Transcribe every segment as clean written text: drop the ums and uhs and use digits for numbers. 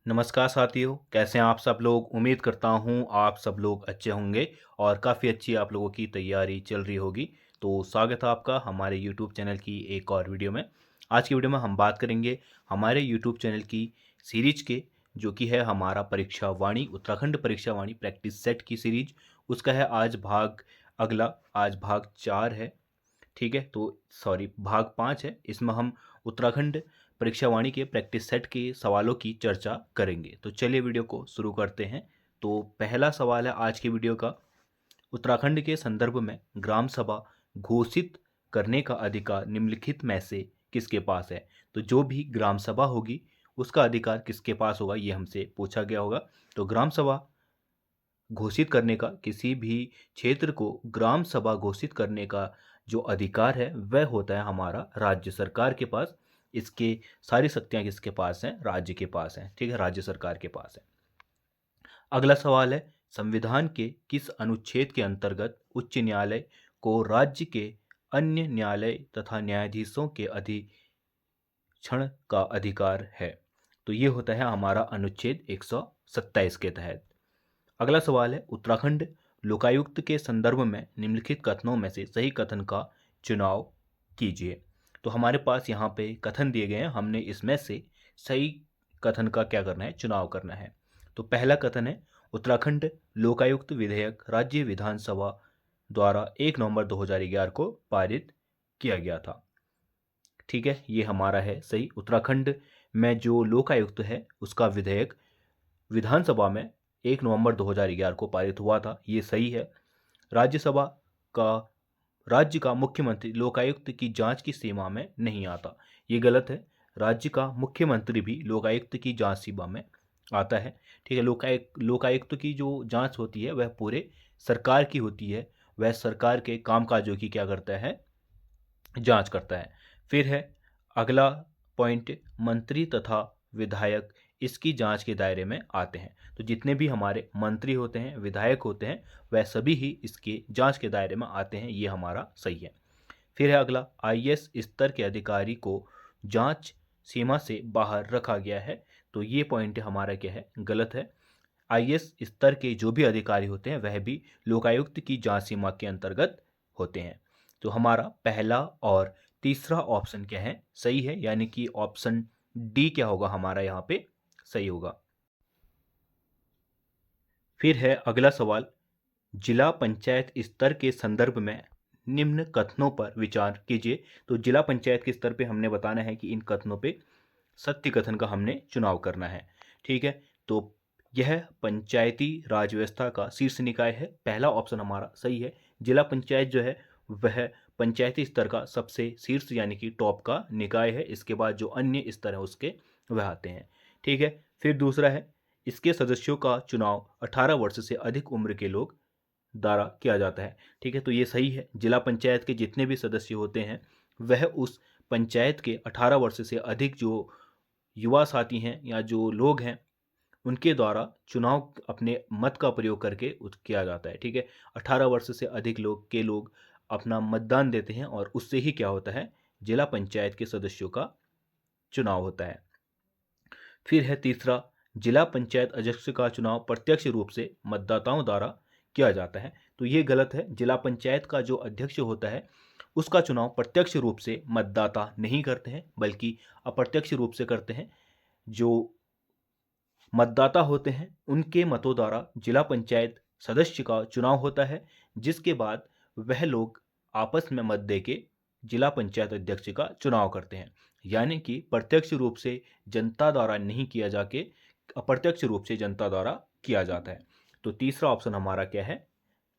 नमस्कार साथियों, कैसे हैं आप सब लोग। उम्मीद करता हूँ आप सब लोग अच्छे होंगे और काफ़ी अच्छी आप लोगों की तैयारी चल रही होगी। तो स्वागत है आपका हमारे यूट्यूब चैनल की एक और वीडियो में। आज की वीडियो में हम बात करेंगे हमारे यूट्यूब चैनल की सीरीज के, जो कि है हमारा परीक्षा वाणी, उत्तराखंड परीक्षा वाणी प्रैक्टिस सेट की सीरीज। उसका है आज भाग अगला, आज भाग 4 है। ठीक है, तो सॉरी भाग 5 है। इसमें हम उत्तराखंड परीक्षा वाणी के प्रैक्टिस सेट के सवालों की चर्चा करेंगे। तो चलिए वीडियो को शुरू करते हैं। तो पहला सवाल है आज की वीडियो का, उत्तराखंड के संदर्भ में ग्राम सभा घोषित करने का अधिकार निम्नलिखित में से किसके पास है। तो जो भी ग्राम सभा होगी उसका अधिकार किसके पास होगा, ये हमसे पूछा गया होगा। तो ग्राम सभा घोषित करने का, किसी भी क्षेत्र को ग्राम सभा घोषित करने का जो अधिकार है वह होता है हमारा राज्य सरकार के पास। इसके सारी शक्तियां किसके पास हैं, राज्य के पास हैं। ठीक है, राज्य सरकार के पास है। अगला सवाल है, संविधान के किस अनुच्छेद के अंतर्गत उच्च न्यायालय को राज्य के अन्य न्यायालय तथा न्यायाधीशों के अधीक्षण का अधिकार है। तो ये होता है हमारा अनुच्छेद 127 के तहत। अगला सवाल है, उत्तराखंड लोकायुक्त के संदर्भ में निम्नलिखित कथनों में से सही कथन का चुनाव कीजिए। तो हमारे पास यहाँ पे कथन दिए गए हैं, हमने इसमें से सही कथन का क्या करना है, चुनाव करना है। तो पहला कथन है, उत्तराखंड लोकायुक्त विधेयक राज्य विधानसभा द्वारा 1 नवंबर 2011 को पारित किया गया था। ठीक है, ये हमारा है सही। उत्तराखंड में जो लोकायुक्त है उसका विधेयक विधानसभा में 1 नवंबर 2011 को पारित हुआ था, ये सही है। राज्यसभा का राज्य का मुख्यमंत्री लोकायुक्त की जांच की सीमा में नहीं आता, ये गलत है। राज्य का मुख्यमंत्री भी लोकायुक्त की जांच सीमा में आता है। ठीक है, लोकायुक्त की जो जांच होती है वह पूरे सरकार की होती है, वह सरकार के कामकाजों की क्या करता है, जांच करता है। फिर है अगला पॉइंट, मंत्री तथा विधायक इसकी जांच के दायरे में आते हैं। तो जितने भी हमारे मंत्री होते हैं, विधायक होते हैं, वह सभी ही इसके जांच के दायरे में आते हैं, ये हमारा सही है। फिर है अगला, आईएएस स्तर के अधिकारी को जांच सीमा से बाहर रखा गया है। तो ये पॉइंट हमारा क्या है, गलत है। आईएएस स्तर के जो भी अधिकारी होते हैं वह भी लोकायुक्त की जांच सीमा के अंतर्गत होते हैं। तो हमारा पहला और तीसरा ऑप्शन क्या है, सही है, यानी कि ऑप्शन डी क्या होगा हमारा यहाँ पे सही होगा। फिर है अगला सवाल, जिला पंचायत स्तर के संदर्भ में निम्न कथनों पर विचार कीजिए। तो जिला पंचायत के स्तर पे हमने बताना है कि इन कथनों पे सत्य कथन का हमने चुनाव करना है। ठीक है, तो यह पंचायती राज व्यवस्था का शीर्ष निकाय है, पहला ऑप्शन हमारा सही है। जिला पंचायत जो है वह पंचायती स्तर का सबसे शीर्ष यानी कि टॉप का निकाय है। इसके बाद जो अन्य स्तर है उसके वह आते हैं। ठीक है, फिर दूसरा है, इसके सदस्यों का चुनाव 18 वर्ष से अधिक उम्र के लोग द्वारा किया जाता है। ठीक है, तो ये सही है। जिला पंचायत के जितने भी सदस्य होते हैं वह उस पंचायत के 18 वर्ष से अधिक जो युवा साथी हैं या जो लोग हैं उनके द्वारा चुनाव अपने मत का प्रयोग करके किया जाता है। ठीक है, 18 वर्ष से अधिक लोग अपना मतदान देते हैं और उससे ही क्या होता है, जिला पंचायत के सदस्यों का चुनाव होता है। फिर है तीसरा, जिला पंचायत अध्यक्ष का चुनाव प्रत्यक्ष रूप से मतदाताओं द्वारा किया जाता है। तो ये गलत है। जिला पंचायत का जो अध्यक्ष होता है उसका चुनाव प्रत्यक्ष रूप से मतदाता नहीं करते हैं बल्कि अप्रत्यक्ष रूप से करते हैं। जो मतदाता होते हैं उनके मतों द्वारा जिला पंचायत सदस्य का चुनाव होता है, जिसके बाद वह लोग आपस में मत दे के जिला पंचायत अध्यक्ष का चुनाव करते हैं। यानी कि प्रत्यक्ष रूप से जनता द्वारा नहीं किया जाके अप्रत्यक्ष रूप से जनता द्वारा किया जाता है। तो तीसरा ऑप्शन हमारा क्या है,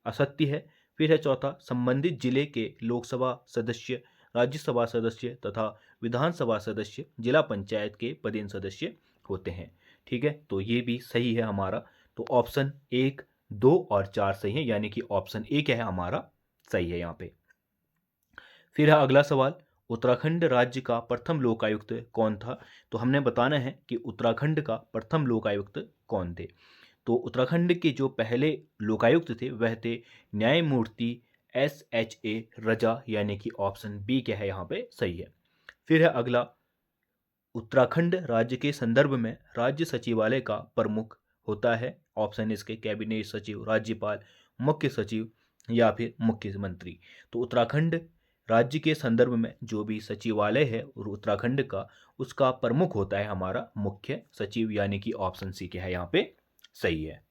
असत्य है। फिर है चौथा, संबंधित जिले के लोकसभा सदस्य, राज्यसभा सदस्य तथा विधानसभा सदस्य जिला पंचायत के पदेन सदस्य होते हैं। ठीक है, तो ये भी सही है हमारा। तो ऑप्शन 1, 2 और 4 सही है, यानी कि ऑप्शन ए क्या है हमारा सही है यहाँ पे। फिर है अगला सवाल, उत्तराखंड राज्य का प्रथम लोकायुक्त कौन था। तो हमने बताना है कि उत्तराखंड का प्रथम लोकायुक्त कौन थे। तो उत्तराखंड के जो पहले लोकायुक्त थे वह थे न्यायमूर्ति SHA रजा, यानी कि ऑप्शन बी क्या है यहाँ पे सही है। फिर है अगला, उत्तराखंड राज्य के संदर्भ में राज्य सचिवालय का प्रमुख होता है। ऑप्शन इसके कैबिनेट सचिव, राज्यपाल, मुख्य सचिव या फिर मुख्यमंत्री। तो उत्तराखंड राज्य के संदर्भ में जो भी सचिवालय है और उत्तराखंड का, उसका प्रमुख होता है हमारा मुख्य सचिव, यानी कि ऑप्शन सी क्या है यहाँ पे सही है।